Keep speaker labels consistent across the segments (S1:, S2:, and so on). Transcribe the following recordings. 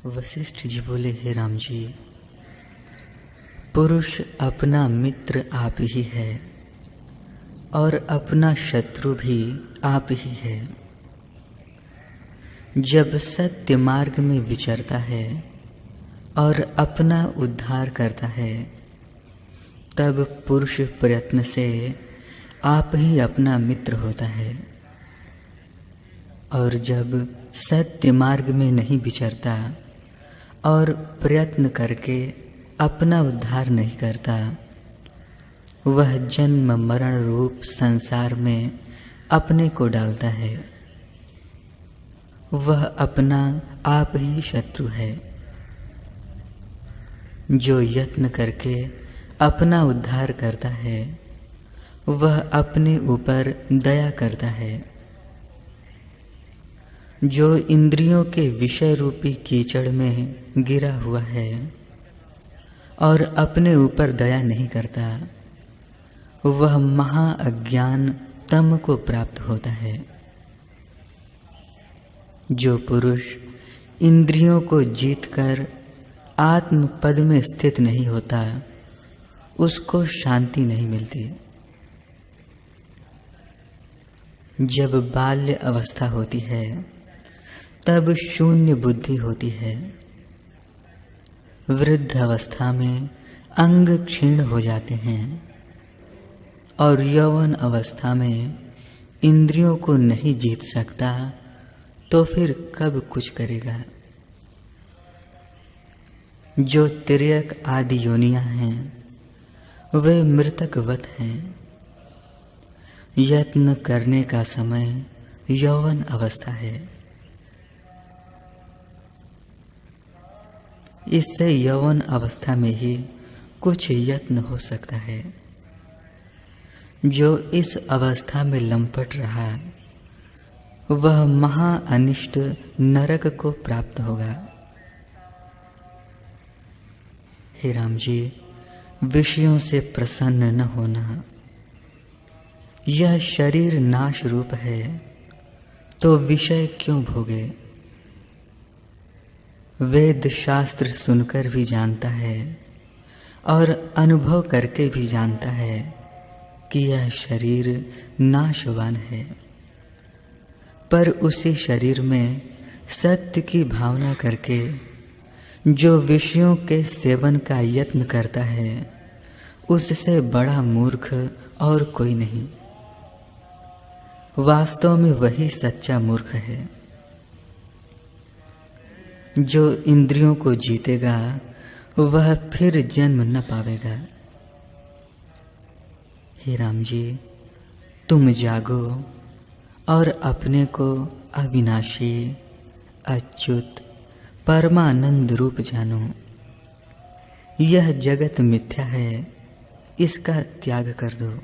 S1: वशिष्ठ जी बोले, हे राम जी, पुरुष अपना मित्र आप ही है और अपना शत्रु भी आप ही है। जब सत्य मार्ग में विचरता है और अपना उद्धार करता है, तब पुरुष प्रयत्न से आप ही अपना मित्र होता है। और जब सत्य मार्ग में नहीं विचरता और प्रयत्न करके अपना उद्धार नहीं करता, वह जन्म मरण रूप संसार में अपने को डालता है। वह अपना आप ही शत्रु है। जो यत्न करके अपना उद्धार करता है, वह अपने ऊपर दया करता है। जो इंद्रियों के विषय रूपी कीचड़ में गिरा हुआ है और अपने ऊपर दया नहीं करता, वह महा अज्ञान तम को प्राप्त होता है। जो पुरुष इंद्रियों को जीतकर आत्म पद में स्थित नहीं होता, उसको शांति नहीं मिलती। जब बाल्य अवस्था होती है, तब शून्य बुद्धि होती है। वृद्ध अवस्था में अंग क्षीण हो जाते हैं और यौवन अवस्था में इंद्रियों को नहीं जीत सकता, तो फिर कब कुछ करेगा। जो तिर्यक आदि योनियां हैं, वे मृतकवत हैं। यत्न करने का समय यौवन अवस्था है। इससे यौवन अवस्था में ही कुछ यत्न हो सकता है। जो इस अवस्था में लंपट रहा, वह महा अनिष्ट नरक को प्राप्त होगा। हे राम जी, विषयों से प्रसन्न न होना। यह शरीर नाश रूप है, तो विषय क्यों भोगे। वेद शास्त्र सुनकर भी जानता है और अनुभव करके भी जानता है कि यह शरीर नाशवान है, पर उसी शरीर में सत्य की भावना करके जो विषयों के सेवन का यत्न करता है, उससे बड़ा मूर्ख और कोई नहीं। वास्तव में वही सच्चा मूर्ख है। जो इंद्रियों को जीतेगा, वह फिर जन्म न पावेगा। हे राम जी, तुम जागो और अपने को अविनाशी, अच्युत, परमानंद रूप जानो। यह जगत मिथ्या है, इसका त्याग कर दो।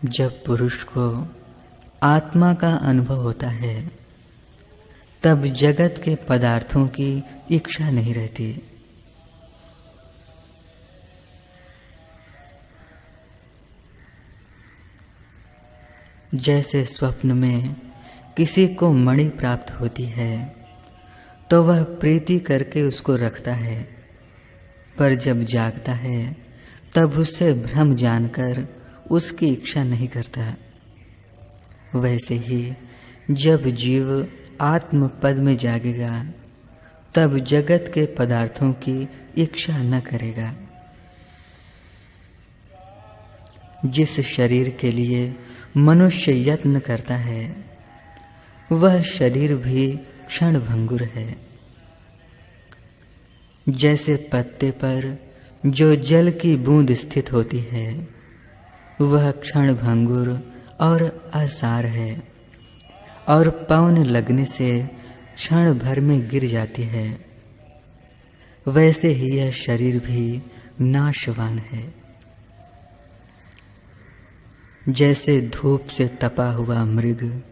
S1: जब पुरुष को आत्मा का अनुभव होता है, तब जगत के पदार्थों की इच्छा नहीं रहती। जैसे स्वप्न में किसी को मणि प्राप्त होती है, तो वह प्रीति करके उसको रखता है, पर जब जागता है तब उससे भ्रम जानकर उसकी इच्छा नहीं करता। वैसे ही जब जीव आत्म पद में जागेगा, तब जगत के पदार्थों की इच्छा न करेगा। जिस शरीर के लिए मनुष्य यत्न करता है, वह शरीर भी क्षण भंगुर है। जैसे पत्ते पर जो जल की बूंद स्थित होती है, वह क्षण भंगुर और असार है और पवन लगने से क्षण भर में गिर जाती है, वैसे ही यह शरीर भी नाशवान है। जैसे धूप से तपा हुआ मृग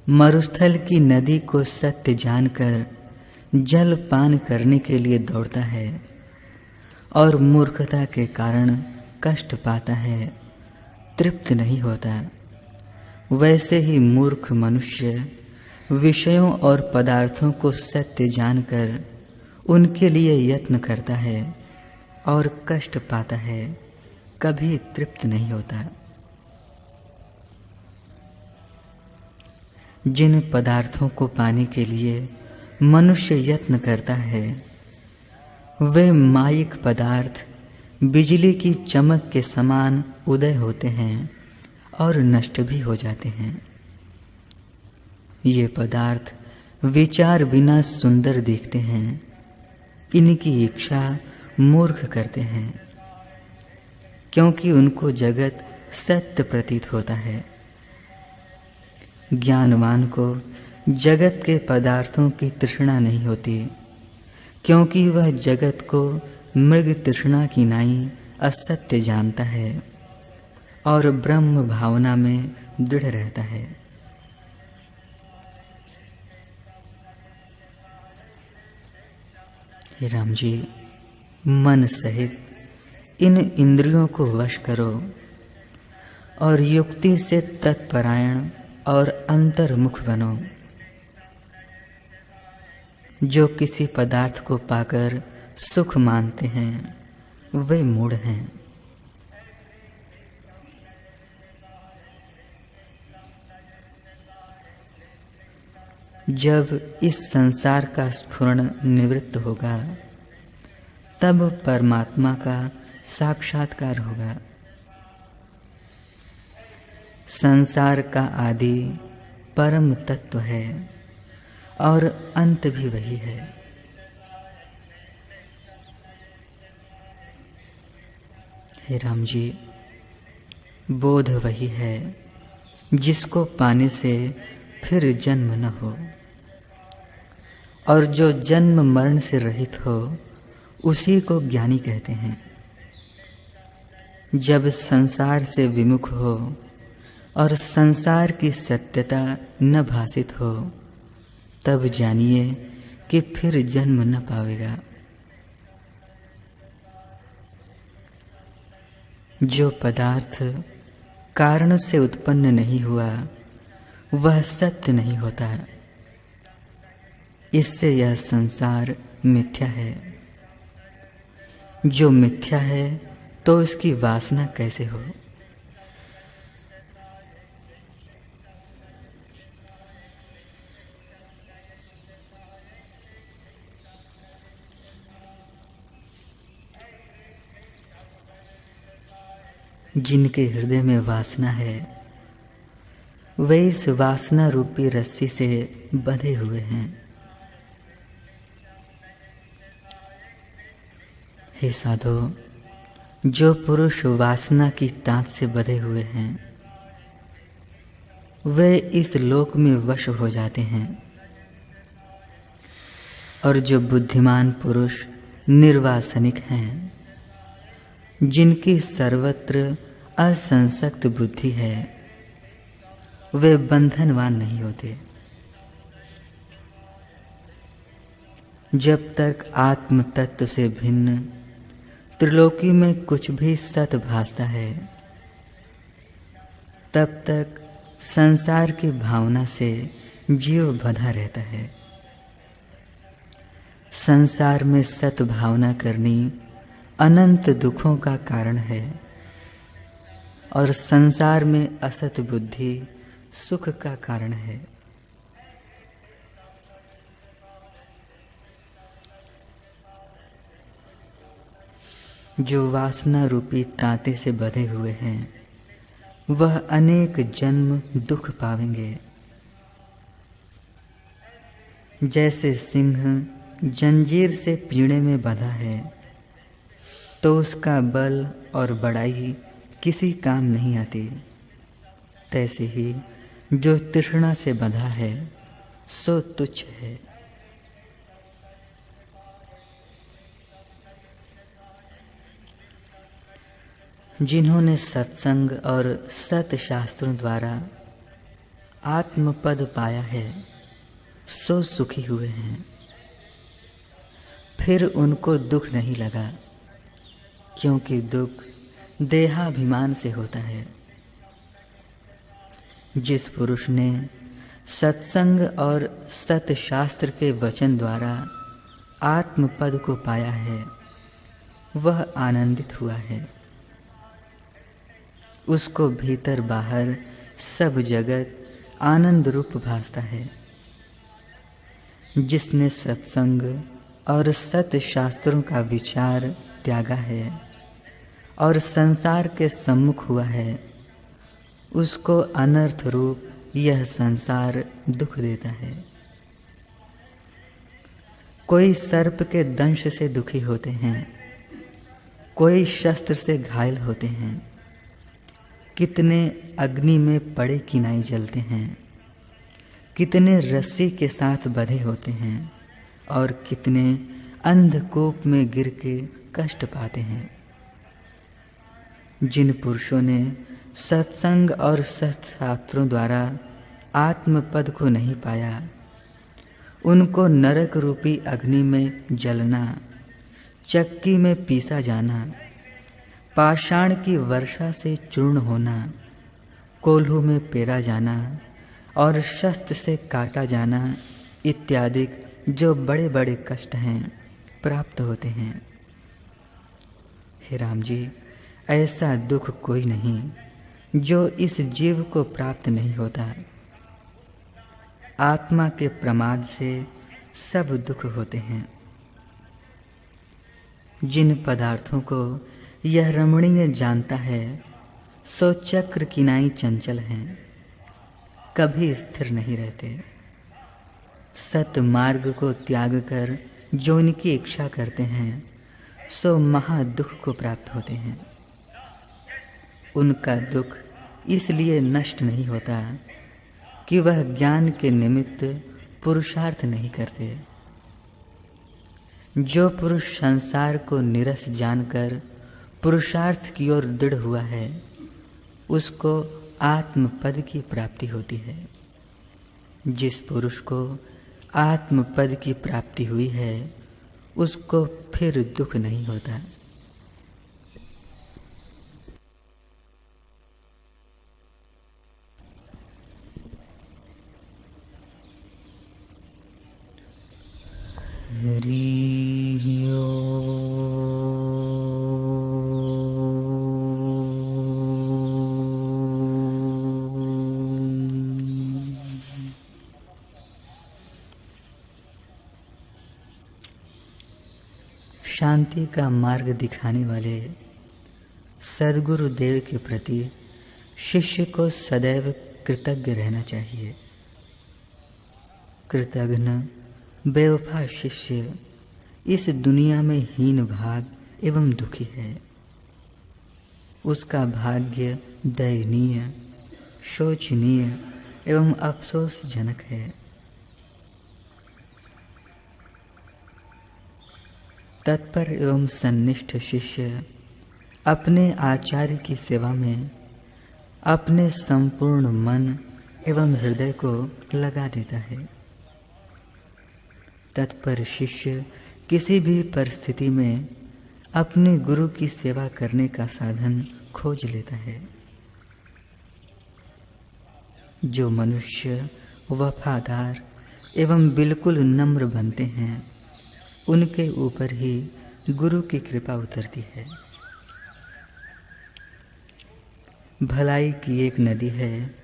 S1: मरुस्थल की नदी को सत्य जानकर जल पान करने के लिए दौड़ता है और मूर्खता के कारण कष्ट पाता है, तृप्त नहीं होता, वैसे ही मूर्ख मनुष्य विषयों और पदार्थों को सत्य जानकर उनके लिए यत्न करता है और कष्ट पाता है, कभी तृप्त नहीं होता। जिन पदार्थों को पाने के लिए मनुष्य यत्न करता है, वे मायिक पदार्थ बिजली की चमक के समान उदय होते हैं और नष्ट भी हो जाते हैं। ये पदार्थ विचार बिना सुंदर दिखते हैं, इनकी इच्छा मूर्ख करते हैं, क्योंकि उनको जगत सत्य प्रतीत होता है। ज्ञानवान को जगत के पदार्थों की तृष्णा नहीं होती, क्योंकि वह जगत को मृग तृष्णा की नाई असत्य जानता है और ब्रह्म भावना में दृढ़ रहता है। हे राम जी, मन सहित इन इंद्रियों को वश करो और युक्ति से तत्परायण और अंतर्मुख बनो। जो किसी पदार्थ को पाकर सुख मानते हैं, वे मूढ़ हैं। जब इस संसार का स्फुरण निवृत्त होगा, तब परमात्मा का साक्षात्कार होगा। संसार का आदि परम तत्व है और अंत भी वही है। हे राम जी, बोध वही है जिसको पाने से फिर जन्म न हो, और जो जन्म मरण से रहित हो उसी को ज्ञानी कहते हैं। जब संसार से विमुख हो और संसार की सत्यता न भासित हो, तब जानिए कि फिर जन्म न पावेगा। जो पदार्थ कारण से उत्पन्न नहीं हुआ, वह सत्य नहीं होता। इससे यह संसार मिथ्या है। जो मिथ्या है तो इसकी वासना कैसे हो? जिनके हृदय में वासना है, वे इस वासना रूपी रस्सी से बंधे हुए हैं। हे साधो, जो पुरुष वासना की तांत से बंधे हुए हैं, वे इस लोक में वश हो जाते हैं, और जो बुद्धिमान पुरुष निर्वासनिक हैं, जिनकी सर्वत्र असंसक्त बुद्धि है, वे बंधनवान नहीं होते। जब तक आत्म तत्व से भिन्न त्रिलोकी में कुछ भी सत भासता है, तब तक संसार की भावना से जीव बंधा रहता है। संसार में सत भावना करनी अनंत दुखों का कारण है, और संसार में असत बुद्धि सुख का कारण है। जो वासना रूपी तांते से बंधे हुए हैं, वह अनेक जन्म दुख पावेंगे। जैसे सिंह जंजीर से पीड़े में बंधा है, तो उसका बल और बड़ाई किसी काम नहीं आती, तैसे ही जो तृष्णा से बंधा है सो तुच्छ है। जिन्होंने सत्संग और सत शास्त्रों द्वारा आत्मपद पाया है, सो सुखी हुए हैं। फिर उनको दुख नहीं लगा, क्योंकि दुख देहाभिमान से होता है। जिस पुरुष ने सत्संग और सतशास्त्र के वचन द्वारा आत्मपद को पाया है, वह आनंदित हुआ है। उसको भीतर बाहर सब जगत आनंद रूप भासता है। जिसने सत्संग और सत शास्त्रों का विचार त्यागा है और संसार के सम्मुख हुआ है, उसको अनर्थ रूप यह संसार दुख देता है। कोई सर्प के दंश से दुखी होते हैं, कोई शस्त्र से घायल होते हैं, कितने अग्नि में पड़े किनाई जलते हैं, कितने रस्सी के साथ बंधे होते हैं और कितने अंधकूप में गिर के कष्ट पाते हैं। जिन पुरुषों ने सत्संग और सत्शास्त्रों द्वारा आत्मपद को नहीं पाया, उनको नरक रूपी अग्नि में जलना, चक्की में पीसा जाना, पाषाण की वर्षा से चूर्ण होना, कोल्हू में पेरा जाना और शस्त्र से काटा जाना इत्यादि जो बड़े बड़े कष्ट हैं प्राप्त होते हैं। हे राम जी, ऐसा दुख कोई नहीं जो इस जीव को प्राप्त नहीं होता। आत्मा के प्रमाद से सब दुख होते हैं। जिन पदार्थों को यह रमणीय जानता है, सो चक्र किनाई चंचल हैं, कभी स्थिर नहीं रहते। सत मार्ग को त्याग कर जो इनकी इच्छा करते हैं, सो महा दुख को प्राप्त होते हैं। उनका दुख इसलिए नष्ट नहीं होता कि वह ज्ञान के निमित्त पुरुषार्थ नहीं करते। जो पुरुष संसार को निरस जानकर पुरुषार्थ की ओर दृढ़ हुआ है, उसको आत्मपद की प्राप्ति होती है। जिस पुरुष को आत्मपद की प्राप्ति हुई है, उसको फिर दुख नहीं होता। हरि ओम। शांति का मार्ग दिखाने वाले सद्गुरु देव के प्रति शिष्य को सदैव कृतज्ञ रहना चाहिए। कृतघ्न बेवफा शिष्य इस दुनिया में हीन भाग एवं दुखी है। उसका भाग्य दयनीय, शोचनीय एवं अफसोसजनक है। तत्पर एवं सन्निष्ठ शिष्य अपने आचार्य की सेवा में अपने संपूर्ण मन एवं हृदय को लगा देता है। तत्पर शिष्य किसी भी परिस्थिति में अपने गुरु की सेवा करने का साधन खोज लेता है। जो मनुष्य वफादार एवं बिल्कुल नम्र बनते हैं, उनके ऊपर ही गुरु की कृपा उतरती है। भलाई की एक नदी है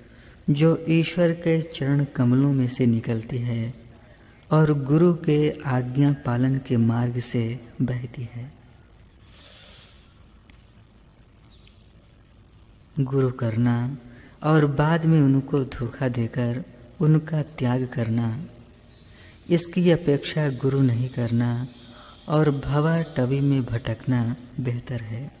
S1: जो ईश्वर के चरण कमलों में से निकलती है और गुरु के आज्ञा पालन के मार्ग से बहती है। गुरु करना और बाद में उनको धोखा देकर उनका त्याग करना, इसकी अपेक्षा गुरु नहीं करना और भवा टवी में भटकना बेहतर है।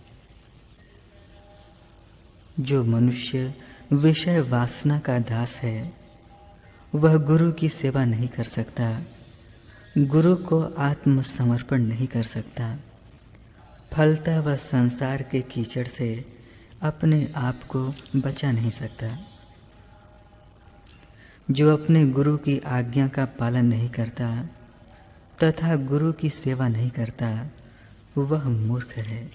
S1: जो मनुष्य विषय वासना का दास है, वह गुरु की सेवा नहीं कर सकता, गुरु को आत्मसमर्पण नहीं कर सकता। फलता वह संसार के कीचड़ से अपने आप को बचा नहीं सकता। जो अपने गुरु की आज्ञा का पालन नहीं करता तथा गुरु की सेवा नहीं करता, वह मूर्ख है।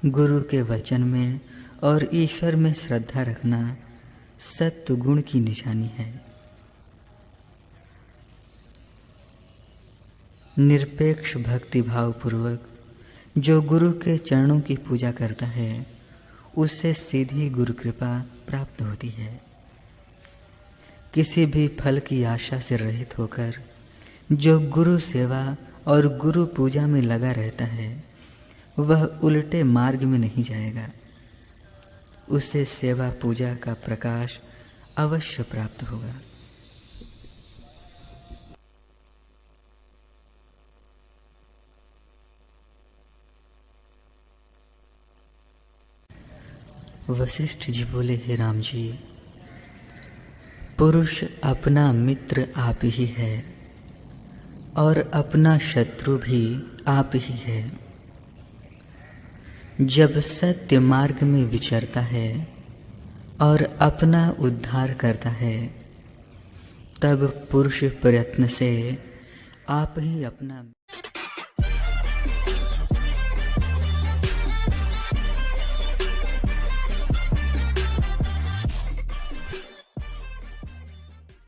S1: गुरु के वचन में और ईश्वर में श्रद्धा रखना सत्व गुण की निशानी है। निरपेक्ष भक्ति भाव पूर्वक जो गुरु के चरणों की पूजा करता है उससे सीधी गुरु कृपा प्राप्त होती है। किसी भी फल की आशा से रहित होकर जो गुरु सेवा और गुरु पूजा में लगा रहता है वह उल्टे मार्ग में नहीं जाएगा। उसे सेवा पूजा का प्रकाश अवश्य प्राप्त होगा। वशिष्ठ जी बोले, हे राम जी, पुरुष अपना मित्र आप ही है और अपना शत्रु भी आप ही है। जब सत्य मार्ग में विचरता है और अपना उद्धार करता है तब पुरुष प्रयत्न से आप ही अपना